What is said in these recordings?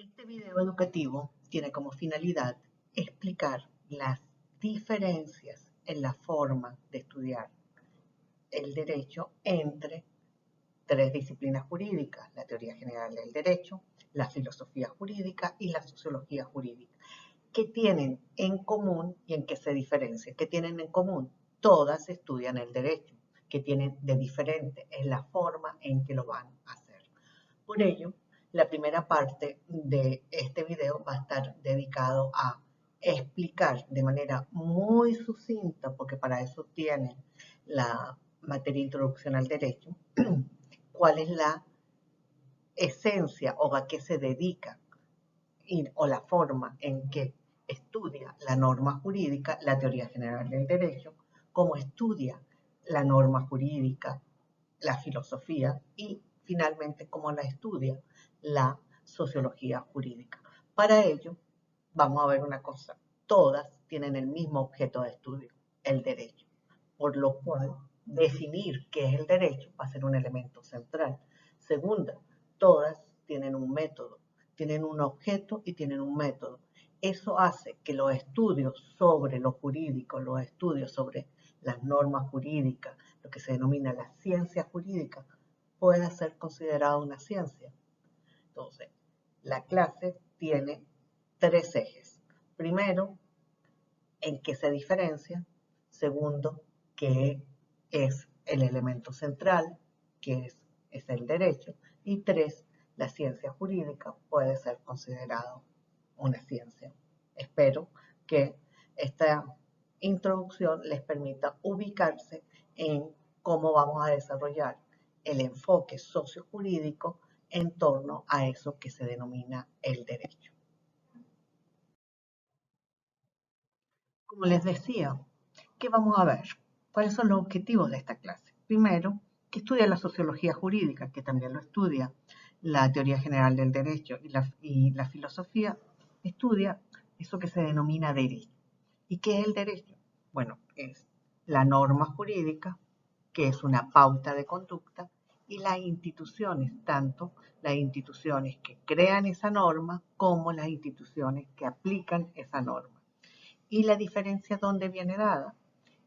Este video educativo tiene como finalidad explicar las diferencias en la forma de estudiar el derecho entre tres disciplinas jurídicas: la teoría general del derecho, la filosofía jurídica y la sociología jurídica. ¿Qué tienen en común y en qué se diferencian? ¿Qué tienen en común? Todas estudian el derecho. ¿Qué tienen de diferente? Es la forma en que lo van a hacer. Por ello, la primera parte de este video va a estar dedicado a explicar de manera muy sucinta, porque para eso tienen la materia Introducción al Derecho, cuál es la esencia o a qué se dedica o la forma en que estudia la norma jurídica, la teoría general del derecho, cómo estudia la norma jurídica, la filosofía y finalmente cómo la estudia la sociología jurídica. Para ello, vamos a ver una cosa: todas tienen el mismo objeto de estudio, el derecho, por lo cual definir qué es el derecho va a ser un elemento central. Segunda, todas tienen un método, tienen un objeto y tienen un método. Eso hace que los estudios sobre lo jurídico, los estudios sobre las normas jurídicas, lo que se denomina la ciencia jurídica, pueda ser considerada una ciencia. Entonces, la clase tiene tres ejes. Primero, en qué se diferencia. Segundo, qué es el elemento central, que es el derecho. Y tres, la ciencia jurídica puede ser considerado una ciencia. Espero que esta introducción les permita ubicarse en cómo vamos a desarrollar el enfoque sociojurídico en torno a eso que se denomina el derecho. Como les decía, ¿qué vamos a ver? ¿Cuáles son los objetivos de esta clase? Primero, que estudia la sociología jurídica, que también lo estudia la teoría general del derecho, y la filosofía estudia eso que se denomina derecho. ¿Y qué es el derecho? Bueno, es la norma jurídica, que es una pauta de conducta, y las instituciones, tanto las instituciones que crean esa norma como las instituciones que aplican esa norma. ¿Y la diferencia dónde viene dada?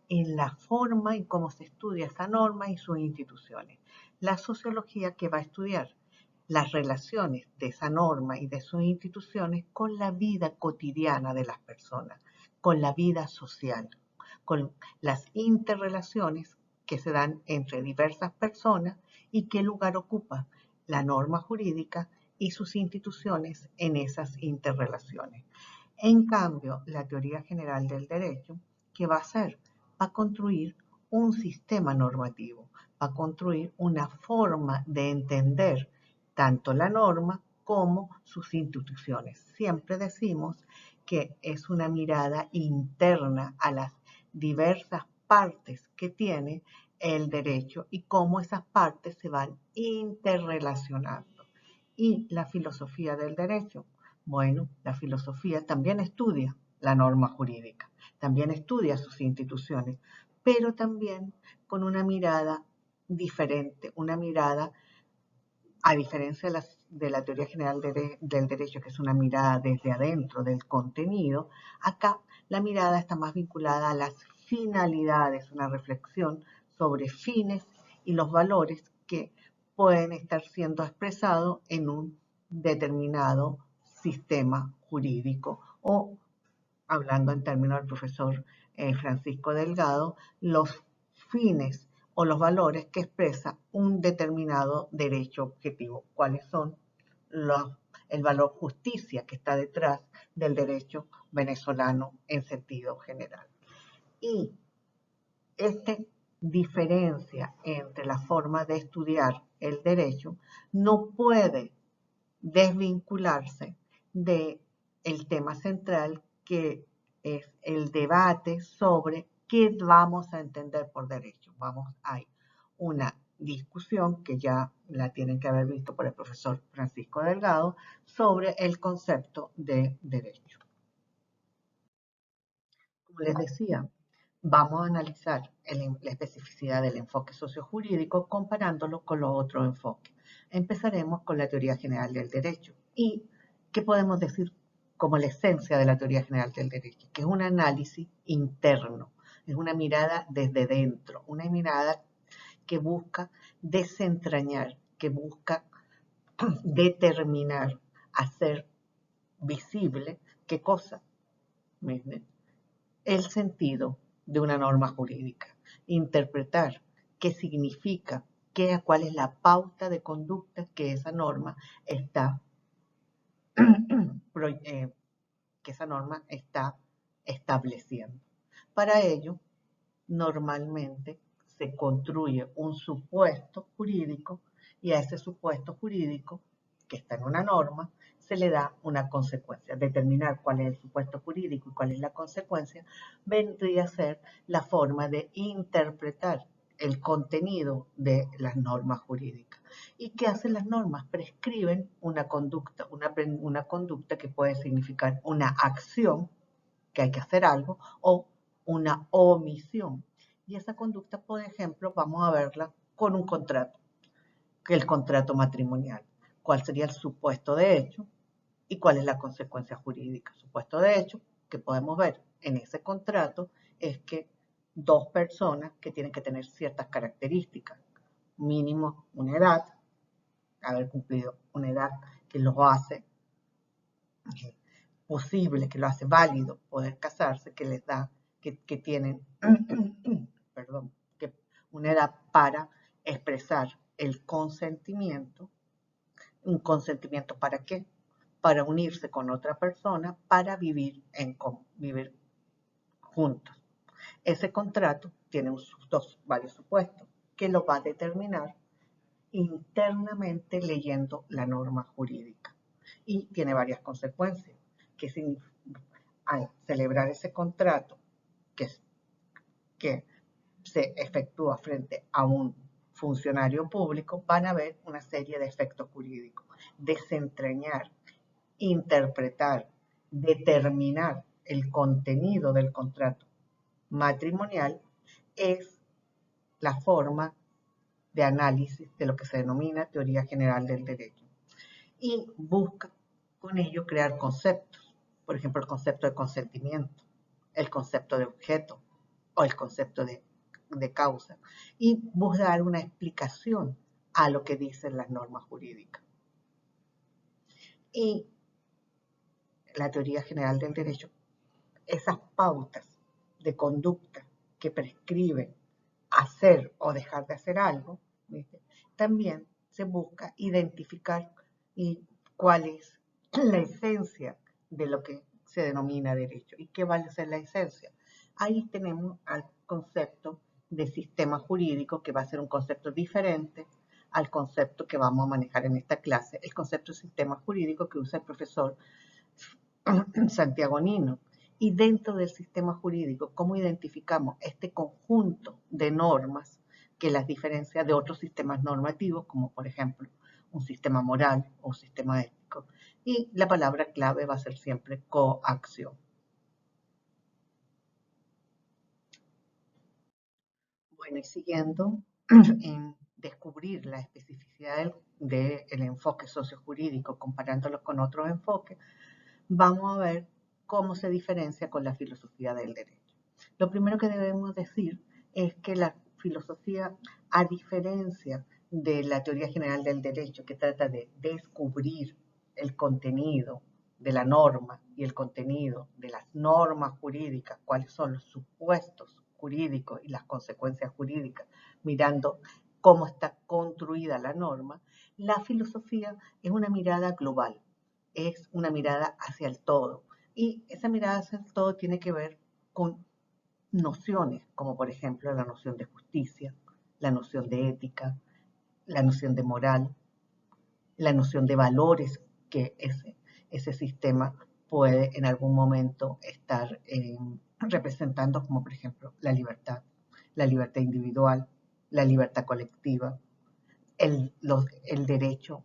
En la forma en cómo se estudia esa norma y sus instituciones. La sociología, que va a estudiar las relaciones de esa norma y de sus instituciones con la vida cotidiana de las personas, con la vida social, con las interrelaciones que se dan entre diversas personas y qué lugar ocupa la norma jurídica y sus instituciones en esas interrelaciones. En cambio, la teoría general del derecho, ¿qué va a hacer? Va a construir un sistema normativo, va a construir una forma de entender tanto la norma como sus instituciones. Siempre decimos que es una mirada interna a las diversas partes que tiene el derecho y cómo esas partes se van interrelacionando. Y la filosofía del derecho. Bueno, la filosofía también estudia la norma jurídica, también estudia sus instituciones, pero también con una mirada diferente, una mirada, a diferencia de la teoría general del derecho, que es una mirada desde adentro del contenido. Acá la mirada está más vinculada a las finalidades, una reflexión sobre fines y los valores que pueden estar siendo expresados en un determinado sistema jurídico, o, hablando en términos del profesor Francisco Delgado, los fines o los valores que expresa un determinado derecho objetivo. ¿Cuáles son? El valor justicia que está detrás del derecho venezolano en sentido general. Y esta diferencia entre la forma de estudiar el derecho no puede desvincularse del tema central, que es el debate sobre qué vamos a entender por derecho. Hay una discusión que ya la tienen que haber visto por el profesor Francisco Delgado sobre el concepto de derecho. Como les decía, vamos a analizar la especificidad del enfoque sociojurídico comparándolo con los otros enfoques. Empezaremos con la teoría general del derecho y ¿Qué podemos decir como la esencia de la teoría general del derecho? Que es un análisis interno, es una mirada desde dentro, una mirada que busca desentrañar, que busca determinar, hacer visible, ¿qué cosa? El sentido de una norma jurídica, interpretar qué significa, cuál es la pauta de conducta que esa norma está, que esa norma está estableciendo. Para ello, normalmente se construye un supuesto jurídico y a ese supuesto jurídico que está en una norma se le da una consecuencia. Determinar cuál es el supuesto jurídico y cuál es la consecuencia vendría a ser la forma de interpretar el contenido de las normas jurídicas. ¿Y qué hacen las normas? Prescriben una conducta, una conducta que puede significar una acción, que hay que hacer algo, o una omisión. Y esa conducta, por ejemplo, vamos a verla con un contrato, que es el contrato matrimonial. ¿Cuál sería el supuesto de hecho y cuál es la consecuencia jurídica? El supuesto de hecho que podemos ver en ese contrato es que dos personas que tienen que tener ciertas características, mínimo una edad, haber cumplido una edad que los hace posible, que lo hace válido poder casarse, que les da, que tienen, perdón, que una edad para expresar el consentimiento. ¿Un consentimiento para qué? Para unirse con otra persona, para vivir juntos. Ese contrato tiene varios supuestos que lo va a determinar internamente leyendo la norma jurídica. Y tiene varias consecuencias, que al celebrar ese contrato que se efectúa frente a un funcionario público, van a haber una serie de efectos jurídicos. Desentrañar, interpretar, determinar el contenido del contrato matrimonial es la forma de análisis de lo que se denomina teoría general del derecho. Y busca con ello crear conceptos, por ejemplo, el concepto de consentimiento, el concepto de objeto o el concepto de causa, y buscar una explicación a lo que dicen las normas jurídicas. Y la teoría general del derecho, esas pautas de conducta que prescriben hacer o dejar de hacer algo, ¿viste? También se busca identificar cuál es la esencia de lo que se denomina derecho y qué vale ser la esencia. Ahí tenemos al concepto de sistema jurídico, que va a ser un concepto diferente al concepto que vamos a manejar en esta clase, el concepto de sistema jurídico que usa el profesor Santiago Nino. Y dentro del sistema jurídico, ¿cómo identificamos este conjunto de normas que las diferencia de otros sistemas normativos, como por ejemplo un sistema moral o un sistema ético? Y la palabra clave va a ser siempre coacción. Bueno, y siguiendo en descubrir la especificidad del enfoque sociojurídico comparándolo con otros enfoques, vamos a ver cómo se diferencia con la filosofía del derecho. Lo primero que debemos decir es que la filosofía, a diferencia de la teoría general del derecho, que trata de descubrir el contenido de la norma y el contenido de las normas jurídicas, cuáles son los supuestos jurídicos y las consecuencias jurídicas, mirando cómo está construida la norma, la filosofía es una mirada global, es una mirada hacia el todo. Y esa mirada hacia el todo tiene que ver con nociones, como por ejemplo la noción de justicia, la noción de ética, la noción de moral, la noción de valores que ese sistema puede en algún momento estar representando, como por ejemplo la libertad individual, la libertad colectiva, el derecho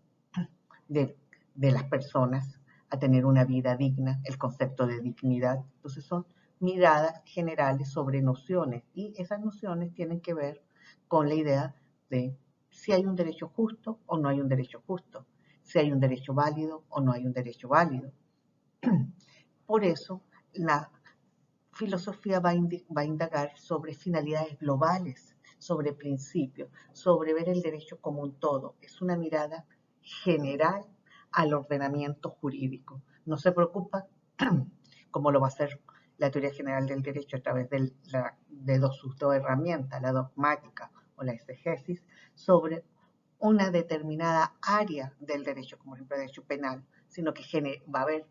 de las personas a tener una vida digna, el concepto de dignidad. Entonces son miradas generales sobre nociones y esas nociones tienen que ver con la idea de si hay un derecho justo o no hay un derecho justo, si hay un derecho válido o no hay un derecho válido. Por eso, la filosofía va a indagar sobre finalidades globales, sobre principios, sobre ver el derecho como un todo. Es una mirada general al ordenamiento jurídico. No se preocupa, como lo va a hacer la teoría general del derecho a través de sus dos herramientas, la dogmática o la exegesis, sobre una determinada área del derecho, como por ejemplo el derecho penal, sino que va a ver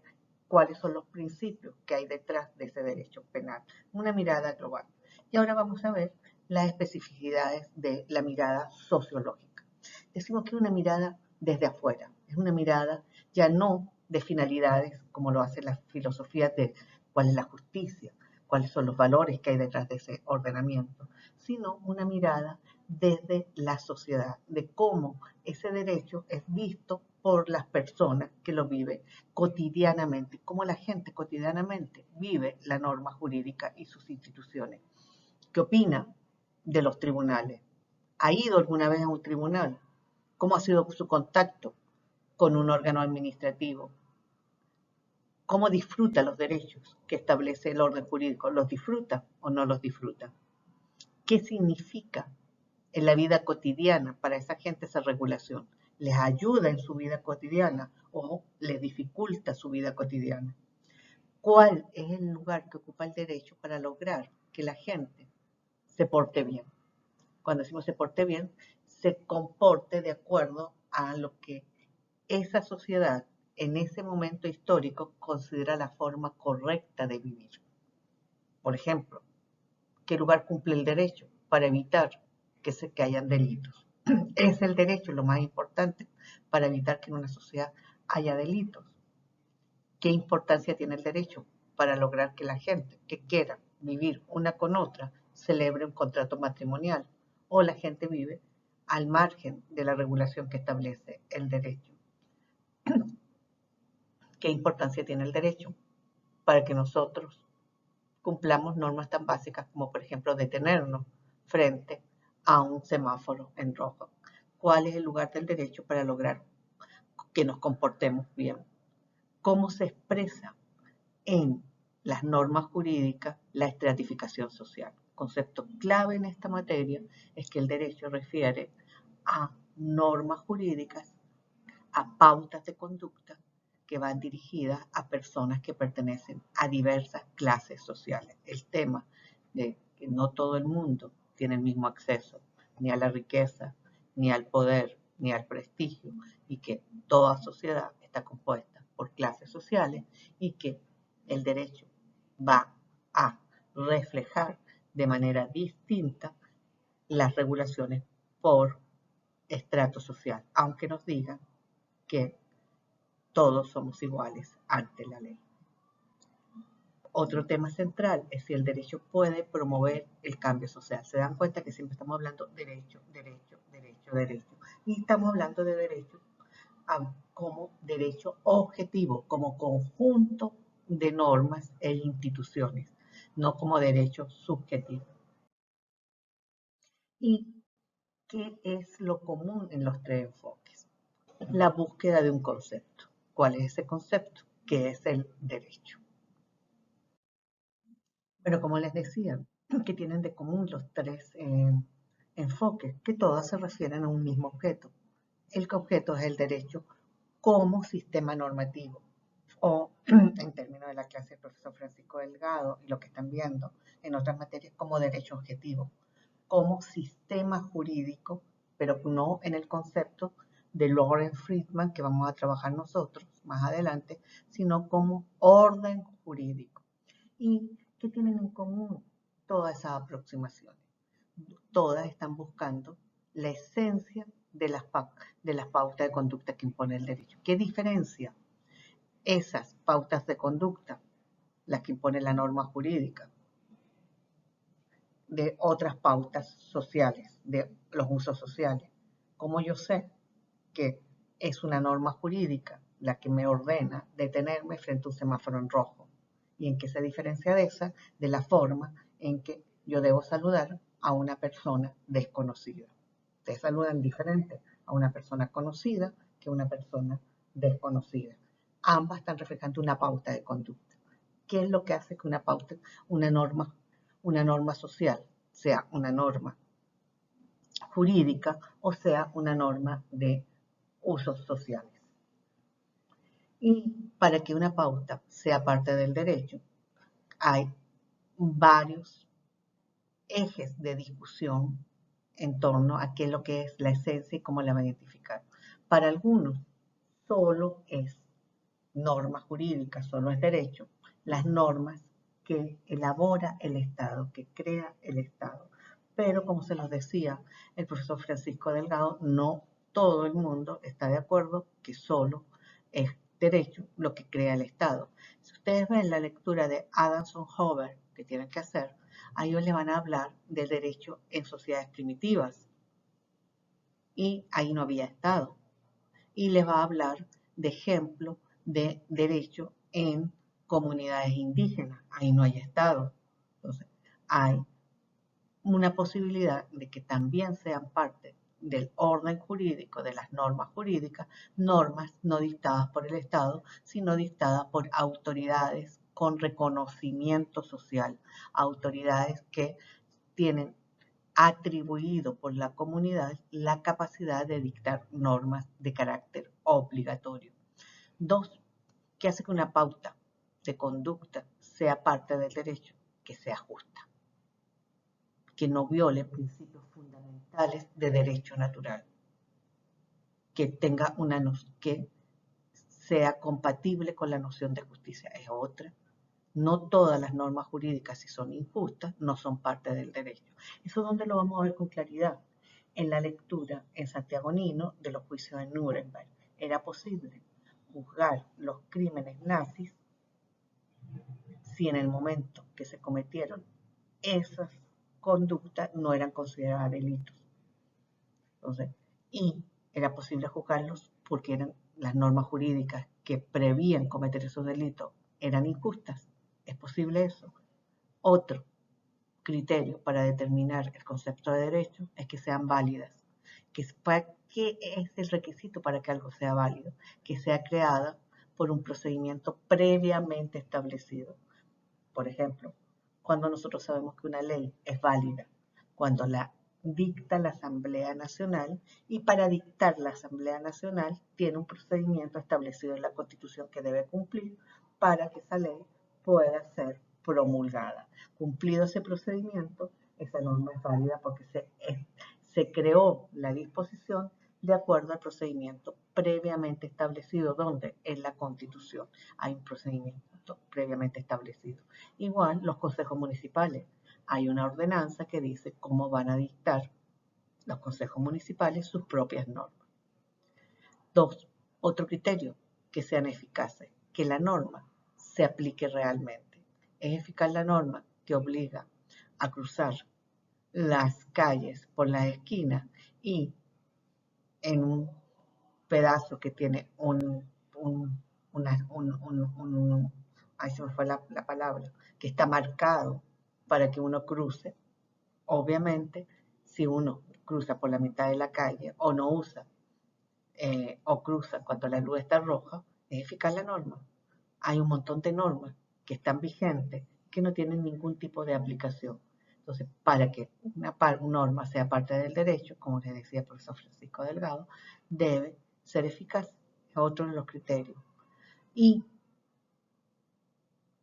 cuáles son los principios que hay detrás de ese derecho penal. Una mirada global. Y ahora vamos a ver las especificidades de la mirada sociológica. Decimos que es una mirada desde afuera, es una mirada ya no de finalidades, como lo hace la filosofía de cuál es la justicia, cuáles son los valores que hay detrás de ese ordenamiento, sino una mirada desde la sociedad, de cómo ese derecho es visto por las personas que lo viven cotidianamente, cómo la gente cotidianamente vive la norma jurídica y sus instituciones. ¿Qué opina de los tribunales? ¿Ha ido alguna vez a un tribunal? ¿Cómo ha sido su contacto con un órgano administrativo? ¿Cómo disfruta los derechos que establece el orden jurídico? ¿Los disfruta o no los disfruta? ¿Qué significa en la vida cotidiana para esa gente esa regulación? ¿Les ayuda en su vida cotidiana o les dificulta su vida cotidiana? ¿Cuál es el lugar que ocupa el derecho para lograr que la gente se porte bien? Cuando decimos se porte bien, se comporte de acuerdo a lo que esa sociedad en ese momento histórico considera la forma correcta de vivir. Por ejemplo, ¿qué lugar cumple el derecho para evitar que hayan delitos? Es el derecho lo más importante para evitar que en una sociedad haya delitos. ¿Qué importancia tiene el derecho para lograr que la gente que quiera vivir una con otra celebre un contrato matrimonial o la gente vive al margen de la regulación que establece el derecho? ¿Qué importancia tiene el derecho para que nosotros cumplamos normas tan básicas como, por ejemplo, detenernos frente a un semáforo en rojo? ¿Cuál es el lugar del derecho para lograr que nos comportemos bien? ¿Cómo se expresa en las normas jurídicas la estratificación social? Concepto clave en esta materia es que el derecho refiere a normas jurídicas, a pautas de conducta que van dirigidas a personas que pertenecen a diversas clases sociales. El tema de que no todo el mundo tiene el mismo acceso ni a la riqueza, ni al poder, ni al prestigio, y que toda sociedad está compuesta por clases sociales y que el derecho va a reflejar de manera distinta las regulaciones por estrato social, aunque nos digan que todos somos iguales ante la ley. Otro tema central es si el derecho puede promover el cambio social. Se dan cuenta que siempre estamos hablando derecho, derecho, derecho, derecho. Y estamos hablando de derecho como derecho objetivo, como conjunto de normas e instituciones, no como derecho subjetivo. ¿Y qué es lo común en los tres enfoques? La búsqueda de un concepto. ¿Cuál es ese concepto? ¿Qué es el derecho? Pero como les decía, que tienen de común los tres enfoques, que todas se refieren a un mismo objeto. El objeto es el derecho como sistema normativo, o en términos de la clase del profesor Francisco Delgado y lo que están viendo en otras materias, como derecho objetivo, como sistema jurídico, pero no en el concepto de Loren Friedman, que vamos a trabajar nosotros más adelante, sino como orden jurídico. ¿Y qué tienen en común todas esas aproximaciones? Todas están buscando la esencia de las pautas de conducta que impone el derecho. ¿Qué diferencia esas pautas de conducta, las que impone la norma jurídica, de otras pautas sociales, de los usos sociales? ¿Cómo yo sé que es una norma jurídica la que me ordena detenerme frente a un semáforo en rojo? ¿Y en qué se diferencia de esa? De la forma en que yo debo saludar a una persona desconocida. Ustedes saludan diferente a una persona conocida que una persona desconocida. Ambas están reflejando una pauta de conducta. ¿Qué es lo que hace que una norma social, sea una norma jurídica o sea una norma de usos sociales? Y para que una pauta sea parte del derecho, hay varios ejes de discusión en torno a qué es lo que es la esencia y cómo la van a identificar. Para algunos, solo es norma jurídica, solo es derecho, las normas que elabora el Estado, que crea el Estado. Pero como se los decía el profesor Francisco Delgado, no todo el mundo está de acuerdo que solo es derecho lo que crea el Estado. Si ustedes ven la lectura de Adamson Hover que tienen que hacer, a ellos les van a hablar del derecho en sociedades primitivas y ahí no había Estado. Y les va a hablar de ejemplo de derecho en comunidades indígenas. Ahí no hay Estado. Entonces, hay una posibilidad de que también sean parte del orden jurídico, de las normas jurídicas, normas no dictadas por el Estado, sino dictadas por autoridades con reconocimiento social, autoridades que tienen atribuido por la comunidad la capacidad de dictar normas de carácter obligatorio. 2. ¿Qué hace que una pauta de conducta sea parte del derecho? Que sea justa, que no viole principios fundamentales de derecho natural, que que sea compatible con la noción de justicia. Es otra. No todas las normas jurídicas, si son injustas, no son parte del derecho. ¿Eso dónde lo vamos a ver con claridad? En la lectura en Santiago Nino de los juicios de Nuremberg. Era posible juzgar los crímenes nazis si en el momento que se cometieron esas conductas no eran consideradas delitos. Entonces, y era posible juzgarlos porque eran las normas jurídicas que prevían cometer esos delitos eran injustas. ¿Es posible eso? Otro criterio para determinar el concepto de derecho es que sean válidas. ¿Qué es el requisito para que algo sea válido? Que sea creada por un procedimiento previamente establecido. Por ejemplo, cuando nosotros sabemos que una ley es válida, cuando la dicta la Asamblea Nacional, y para dictar la Asamblea Nacional tiene un procedimiento establecido en la Constitución que debe cumplir para que esa ley pueda ser promulgada. Cumplido ese procedimiento, esa norma es válida porque se creó la disposición de acuerdo al procedimiento previamente establecido, donde en la Constitución hay un procedimiento previamente establecido. Igual los consejos municipales. Hay una ordenanza que dice cómo van a dictar los consejos municipales sus propias normas. 2. Otro criterio, que sean eficaces, que la norma se aplique realmente. Es eficaz la norma que obliga a cruzar las calles por las esquinas y en un pedazo que tiene ahí se me fue la palabra, que está marcado para que uno cruce. Obviamente, si uno cruza por la mitad de la calle o no usa o cruza cuando la luz está roja, es eficaz la norma. Hay un montón de normas que están vigentes que no tienen ningún tipo de aplicación. Entonces, para que una norma sea parte del derecho, como les decía el profesor Francisco Delgado, debe ser eficaz, es otro de los criterios. Y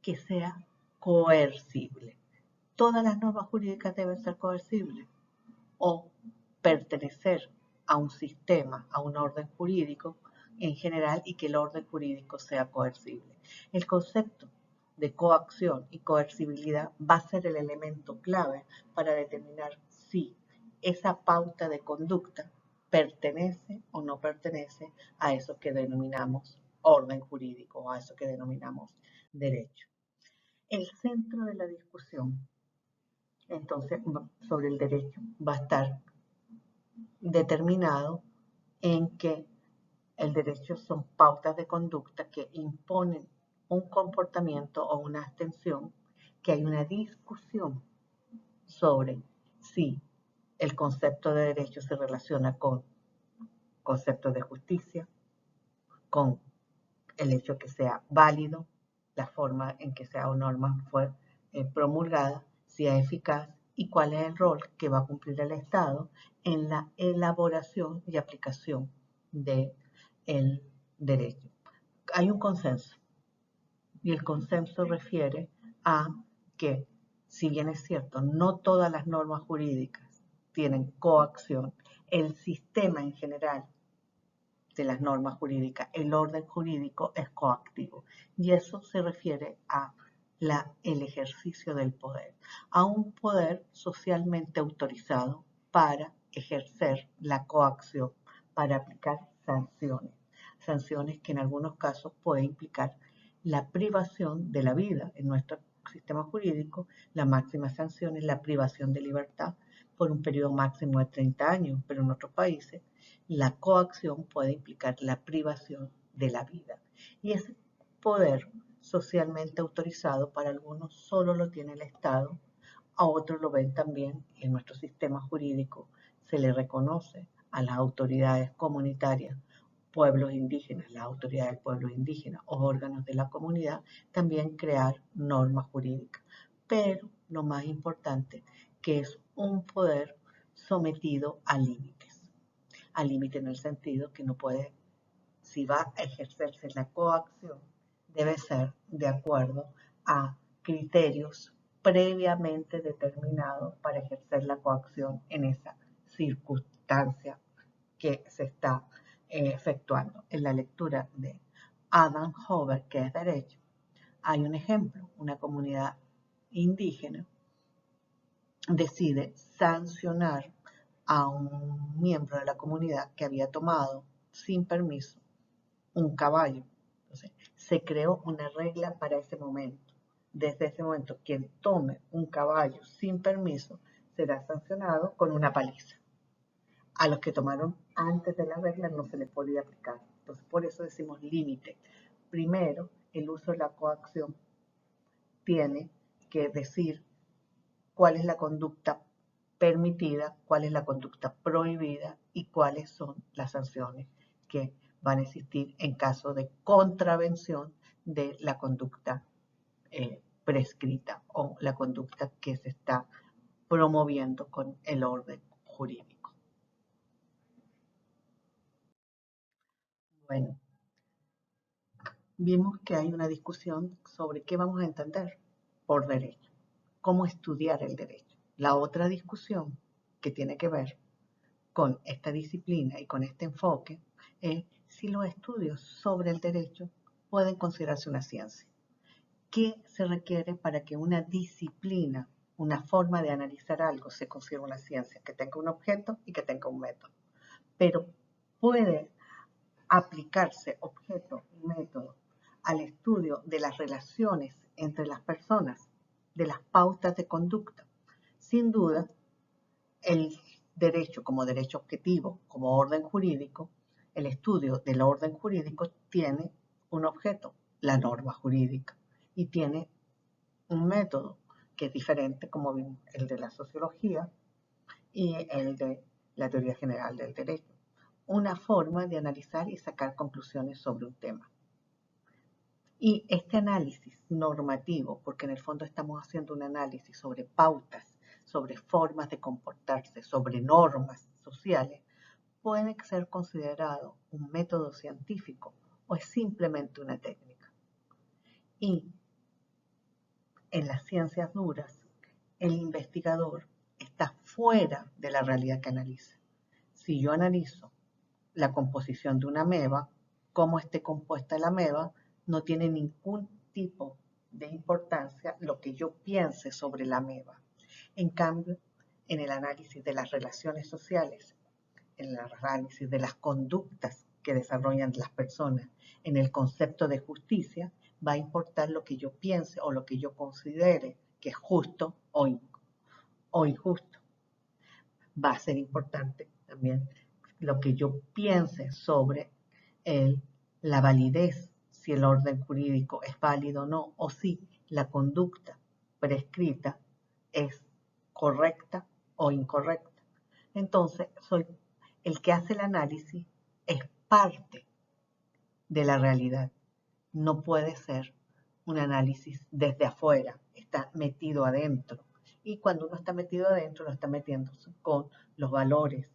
que sea coercible. Todas las normas jurídicas deben ser coercibles o pertenecer a un sistema, a un orden jurídico en general y que el orden jurídico sea coercible. El concepto de coacción y coercibilidad va a ser el elemento clave para determinar si esa pauta de conducta pertenece o no pertenece a eso que denominamos orden jurídico o a eso que denominamos derecho. El centro de la discusión, entonces, sobre el derecho va a estar determinado en que el derecho son pautas de conducta que imponen un comportamiento o una abstención, que hay una discusión sobre si el concepto de derecho se relaciona con conceptos de justicia, con el hecho que sea válido, la forma en que esa norma fue promulgada, si es eficaz y cuál es el rol que va a cumplir el Estado en la elaboración y aplicación del derecho. Hay un consenso y el consenso refiere a que, si bien es cierto, no todas las normas jurídicas tienen coacción, el sistema en general de las normas jurídicas, el orden jurídico es coactivo. Y eso se refiere a el ejercicio del poder, a un poder socialmente autorizado para ejercer la coacción, para aplicar sanciones. Sanciones que en algunos casos pueden implicar la privación de la vida. En nuestro sistema jurídico, la máxima sanción es la privación de libertad por un periodo máximo de 30 años, pero en otros países la coacción puede implicar la privación de la vida. Y ese poder socialmente autorizado para algunos solo lo tiene el Estado, a otros lo ven también en nuestro sistema jurídico. Se le reconoce a las autoridades comunitarias, pueblos indígenas, las autoridades del pueblo indígena o órganos de la comunidad, también crear normas jurídicas. Pero lo más importante, que es un poder sometido a límites. Al límite en el sentido que no puede, si va a ejercerse la coacción, debe ser de acuerdo a criterios previamente determinados para ejercer la coacción en esa circunstancia que se está efectuando. En la lectura de Adam Hover, que es derecho, hay un ejemplo, una comunidad indígena decide sancionar a un miembro de la comunidad que había tomado sin permiso un caballo. Entonces, se creó una regla para ese momento. Desde ese momento, quien tome un caballo sin permiso será sancionado con una paliza. A los que tomaron antes de la regla no se les podía aplicar. Entonces, por eso decimos límite. Primero, el uso de la coacción tiene que decir cuál es la conducta permitida, cuál es la conducta prohibida y cuáles son las sanciones que van a existir en caso de contravención de la conducta prescrita o la conducta que se está promoviendo con el orden jurídico. Bueno, vimos que hay una discusión sobre qué vamos a entender por derecho, cómo estudiar el derecho. La otra discusión que tiene que ver con esta disciplina y con este enfoque es si los estudios sobre el derecho pueden considerarse una ciencia. ¿Qué se requiere para que una disciplina, una forma de analizar algo se considere una ciencia? Que tenga un objeto y que tenga un método. Pero puede aplicarse objeto y método al estudio de las relaciones entre las personas, de las pautas de conducta. Sin duda, el derecho como derecho objetivo, como orden jurídico, el estudio del orden jurídico tiene un objeto, la norma jurídica, y tiene un método que es diferente, como vimos, el de la sociología y el de la teoría general del derecho. Una forma de analizar y sacar conclusiones sobre un tema. Y este análisis normativo, porque en el fondo estamos haciendo un análisis sobre pautas, sobre formas de comportarse, sobre normas sociales, puede ser considerado un método científico o es simplemente una técnica. Y en las ciencias duras, el investigador está fuera de la realidad que analiza. Si yo analizo la composición de una ameba, cómo esté compuesta la ameba, no tiene ningún tipo de importancia lo que yo piense sobre la ameba. En cambio, en el análisis de las relaciones sociales, en el análisis de las conductas que desarrollan las personas, en el concepto de justicia, va a importar lo que yo piense o lo que yo considere que es justo o injusto. Va a ser importante también lo que yo piense sobre la validez, si el orden jurídico es válido o no, o si la conducta prescrita es correcta o incorrecta. Entonces, soy el que hace el análisis, es parte de la realidad. No puede ser un análisis desde afuera, está metido adentro. Y cuando uno está metido adentro, lo está metiéndose con los valores,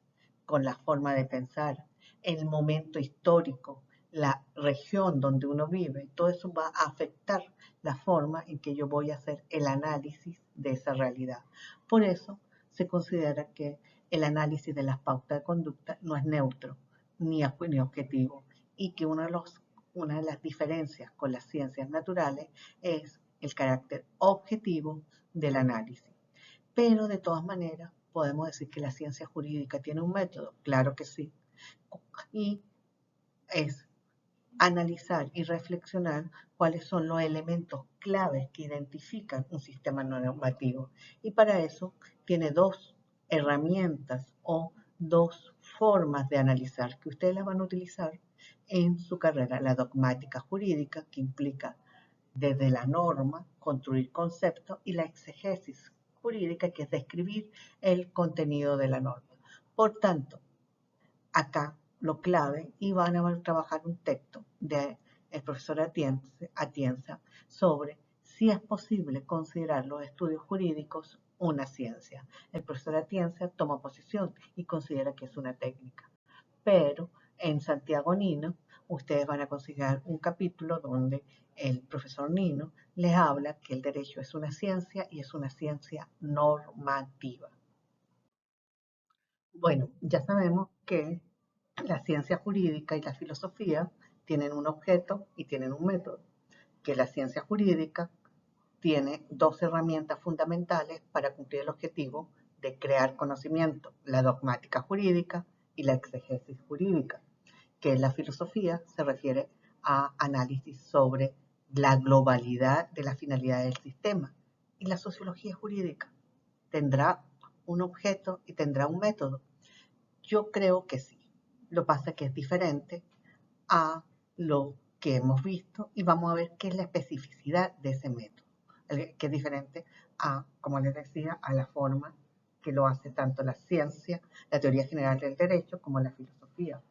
con la forma de pensar, el momento histórico, la región donde uno vive. Todo eso va a afectar la forma en que yo voy a hacer el análisis de esa realidad. Por eso se considera que el análisis de las pautas de conducta no es neutro ni objetivo, y que una de las diferencias con las ciencias naturales es el carácter objetivo del análisis. Pero de todas maneras, podemos decir que la ciencia jurídica tiene un método, claro que sí, y es analizar y reflexionar cuáles son los elementos claves que identifican un sistema normativo. Y para eso tiene dos herramientas o dos formas de analizar que ustedes las van a utilizar en su carrera. La dogmática jurídica, que implica desde la norma construir conceptos, y la exegesis jurídica, que es describir el contenido de la norma. Por tanto, acá lo clave, y van a trabajar un texto del profesor Atienza sobre si es posible considerar los estudios jurídicos una ciencia. El profesor Atienza toma posición y considera que es una técnica. Pero en Santiago Nino, ustedes van a considerar un capítulo donde el profesor Nino les habla que el derecho es una ciencia y es una ciencia normativa. Bueno, ya sabemos que la ciencia jurídica y la filosofía tienen un objeto y tienen un método, que la ciencia jurídica tiene dos herramientas fundamentales para cumplir el objetivo de crear conocimiento: la dogmática jurídica y la exegesis jurídica. Que la filosofía se refiere a análisis sobre la globalidad de la finalidad del sistema, y la sociología jurídica tendrá un objeto y tendrá un método. Yo creo que sí. Lo que pasa es que es diferente a lo que hemos visto, y vamos a ver qué es la especificidad de ese método, que es diferente a, como les decía, a la forma que lo hace tanto la ciencia, la teoría general del derecho, como la filosofía.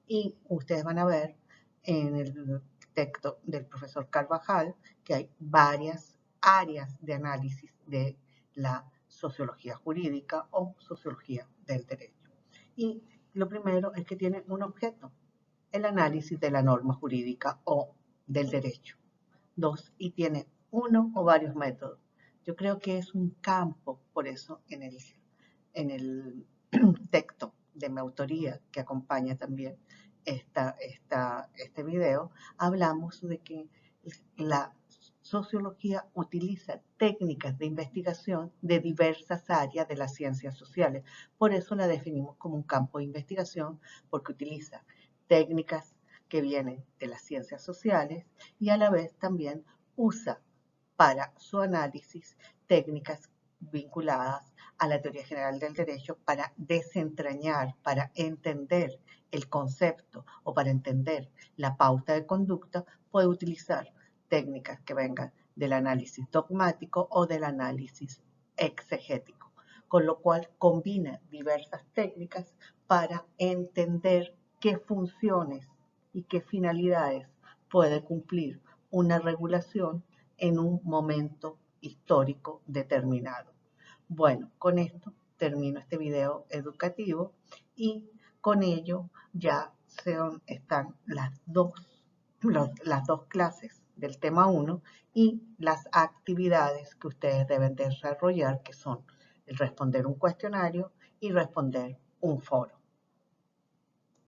Y ustedes van a ver en el texto del profesor Carvajal que hay varias áreas de análisis de la sociología jurídica o sociología del derecho. Y lo primero es que tiene un objeto: el análisis de la norma jurídica o del derecho. Dos, y tiene uno o varios métodos. Yo creo que es un campo, por eso en el texto de mi autoría, que acompaña también este video, hablamos de que la sociología utiliza técnicas de investigación de diversas áreas de las ciencias sociales. Por eso la definimos como un campo de investigación, porque utiliza técnicas que vienen de las ciencias sociales, y a la vez también usa para su análisis técnicas vinculadas a la teoría general del derecho para desentrañar, para entender el concepto o para entender la pauta de conducta. Puede utilizar técnicas que vengan del análisis dogmático o del análisis exegético, con lo cual combina diversas técnicas para entender qué funciones y qué finalidades puede cumplir una regulación en un momento histórico determinado. Bueno, con esto termino este video educativo, y con ello ya están las dos clases del tema 1 y las actividades que ustedes deben desarrollar, que son el responder un cuestionario y responder un foro.